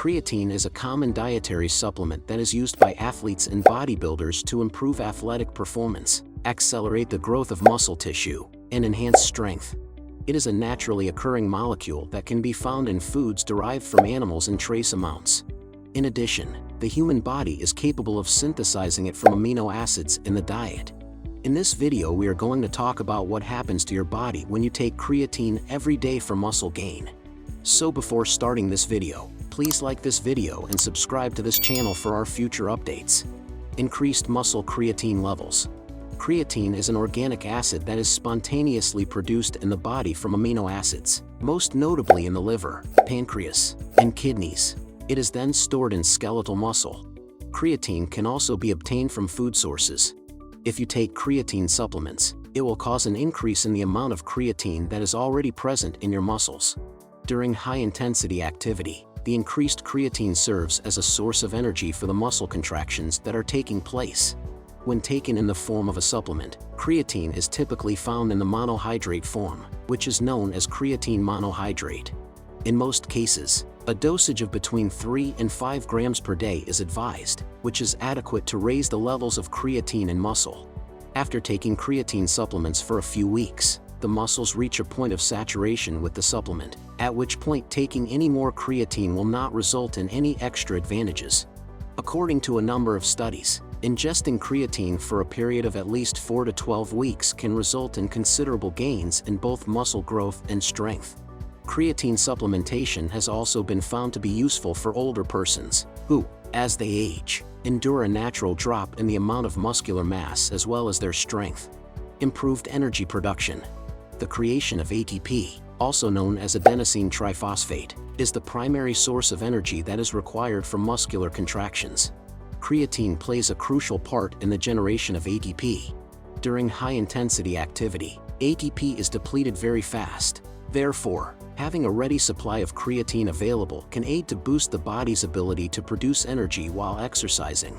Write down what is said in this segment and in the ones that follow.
Creatine is a common dietary supplement that is used by athletes and bodybuilders to improve athletic performance, accelerate the growth of muscle tissue, and enhance strength. It is a naturally occurring molecule that can be found in foods derived from animals in trace amounts. In addition, the human body is capable of synthesizing it from amino acids in the diet. In this video, we are going to talk about what happens to your body when you take creatine every day for muscle gain. So before starting this video, please like this video and subscribe to this channel for our future updates. Increased muscle creatine levels. Creatine is an organic acid that is spontaneously produced in the body from amino acids, most notably in the liver, pancreas, and kidneys. It is then stored in skeletal muscle. Creatine can also be obtained from food sources. If you take creatine supplements, it will cause an increase in the amount of creatine that is already present in your muscles. During high-intensity activity, the increased creatine serves as a source of energy for the muscle contractions that are taking place. When taken in the form of a supplement, creatine is typically found in the monohydrate form, which is known as creatine monohydrate. In most cases, a dosage of between 3 and 5 grams per day is advised, which is adequate to raise the levels of creatine in muscle. After taking creatine supplements for a few weeks, the muscles reach a point of saturation with the supplement, at which point taking any more creatine will not result in any extra advantages. According to a number of studies, ingesting creatine for a period of at least 4 to 12 weeks can result in considerable gains in both muscle growth and strength. Creatine supplementation has also been found to be useful for older persons, who, as they age, endure a natural drop in the amount of muscular mass as well as their strength. Improved energy production. The creation of ATP, also known as adenosine triphosphate, is the primary source of energy that is required for muscular contractions. Creatine plays a crucial part in the generation of ATP. During high-intensity activity, ATP is depleted very fast. Therefore, having a ready supply of creatine available can aid to boost the body's ability to produce energy while exercising.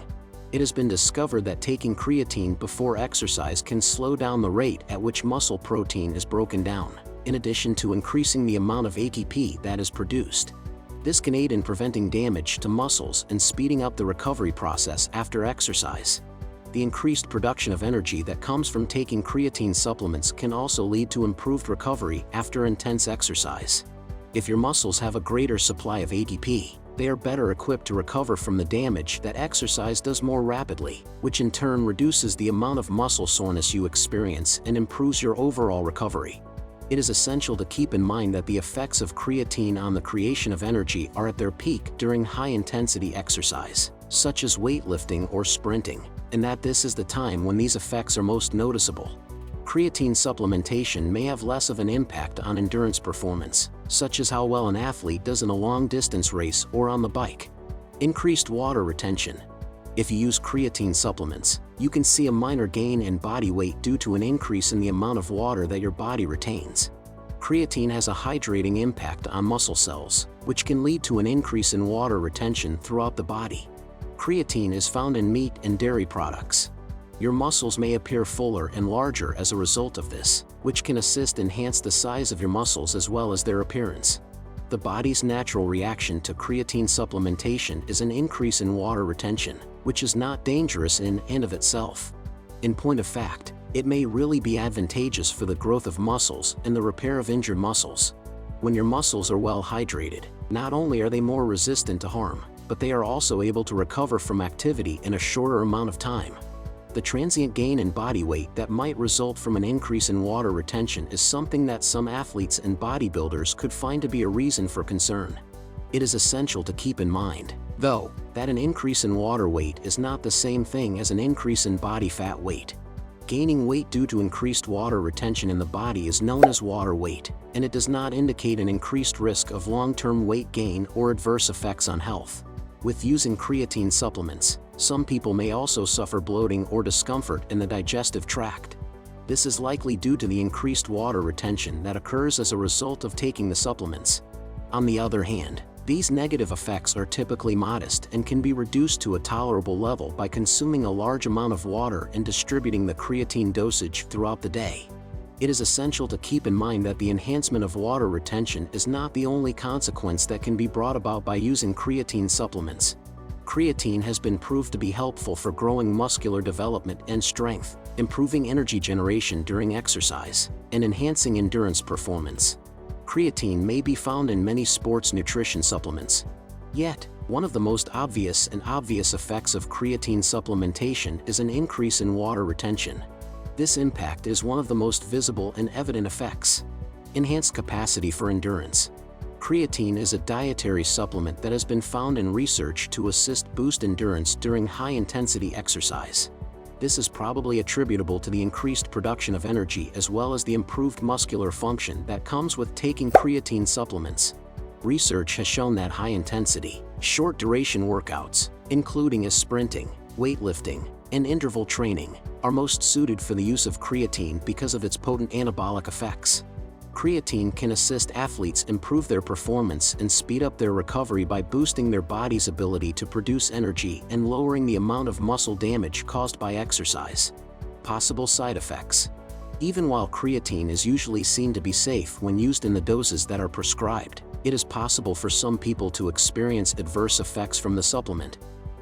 It has been discovered that taking creatine before exercise can slow down the rate at which muscle protein is broken down, in addition to increasing the amount of ATP that is produced. This can aid in preventing damage to muscles and speeding up the recovery process after exercise. The increased production of energy that comes from taking creatine supplements can also lead to improved recovery after intense exercise. If your muscles have a greater supply of ATP, they are better equipped to recover from the damage that exercise does more rapidly, which in turn reduces the amount of muscle soreness you experience and improves your overall recovery. It is essential to keep in mind that the effects of creatine on the creation of energy are at their peak during high-intensity exercise, such as weightlifting or sprinting, and that this is the time when these effects are most noticeable. Creatine supplementation may have less of an impact on endurance performance, such as how well an athlete does in a long-distance race or on the bike. Increased water retention. If you use creatine supplements, you can see a minor gain in body weight due to an increase in the amount of water that your body retains. Creatine has a hydrating impact on muscle cells, which can lead to an increase in water retention throughout the body. Creatine is found in meat and dairy products. Your muscles may appear fuller and larger as a result of this, which can enhance the size of your muscles as well as their appearance. The body's natural reaction to creatine supplementation is an increase in water retention, which is not dangerous in and of itself. In point of fact, it may really be advantageous for the growth of muscles and the repair of injured muscles. When your muscles are well hydrated, not only are they more resistant to harm, but they are also able to recover from activity in a shorter amount of time. The transient gain in body weight that might result from an increase in water retention is something that some athletes and bodybuilders could find to be a reason for concern. It is essential to keep in mind, though, that an increase in water weight is not the same thing as an increase in body fat weight. Gaining weight due to increased water retention in the body is known as water weight, and it does not indicate an increased risk of long-term weight gain or adverse effects on health. With using creatine supplements, some people may also suffer bloating or discomfort in the digestive tract. This is likely due to the increased water retention that occurs as a result of taking the supplements. On the other hand, these negative effects are typically modest and can be reduced to a tolerable level by consuming a large amount of water and distributing the creatine dosage throughout the day. It is essential to keep in mind that the enhancement of water retention is not the only consequence that can be brought about by using creatine supplements. Creatine has been proved to be helpful for growing muscular development and strength, improving energy generation during exercise, and enhancing endurance performance. Creatine may be found in many sports nutrition supplements. Yet, one of the most obvious effects of creatine supplementation is an increase in water retention. This impact is one of the most visible and evident effects. Enhanced capacity for endurance. Creatine is a dietary supplement that has been found in research to boost endurance during high-intensity exercise. This is probably attributable to the increased production of energy as well as the improved muscular function that comes with taking creatine supplements. Research has shown that high-intensity, short-duration workouts, including sprinting, weightlifting, and interval training, are most suited for the use of creatine because of its potent anabolic effects. Creatine can assist athletes improve their performance and speed up their recovery by boosting their body's ability to produce energy and lowering the amount of muscle damage caused by exercise. Possible side effects. Even while creatine is usually seen to be safe when used in the doses that are prescribed, it is possible for some people to experience adverse effects from the supplement.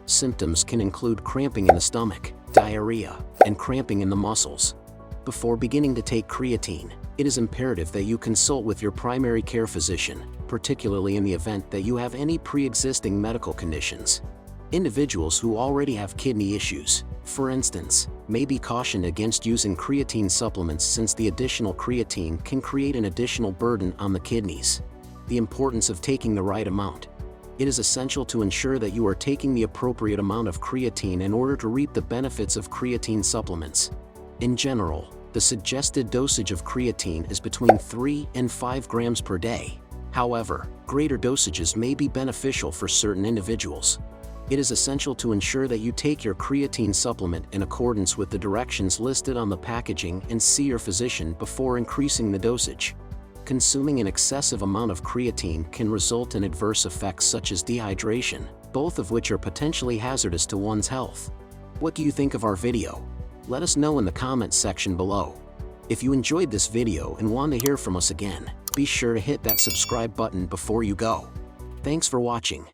Symptoms can include cramping in the stomach, diarrhea, and cramping in the muscles. Before beginning to take creatine, it is imperative that you consult with your primary care physician, particularly in the event that you have any pre-existing medical conditions. Individuals who already have kidney issues, for instance, may be cautioned against using creatine supplements since the additional creatine can create an additional burden on the kidneys. The importance of taking the right amount. It is essential to ensure that you are taking the appropriate amount of creatine in order to reap the benefits of creatine supplements. In general, the suggested dosage of creatine is between 3 and 5 grams per day. However, greater dosages may be beneficial for certain individuals. It is essential to ensure that you take your creatine supplement in accordance with the directions listed on the packaging and see your physician before increasing the dosage. Consuming an excessive amount of creatine can result in adverse effects such as dehydration, both of which are potentially hazardous to one's health. What do you think of our video? Let us know in the comments section below. If you enjoyed this video and want to hear from us again, be sure to hit that subscribe button before you go. Thanks for watching.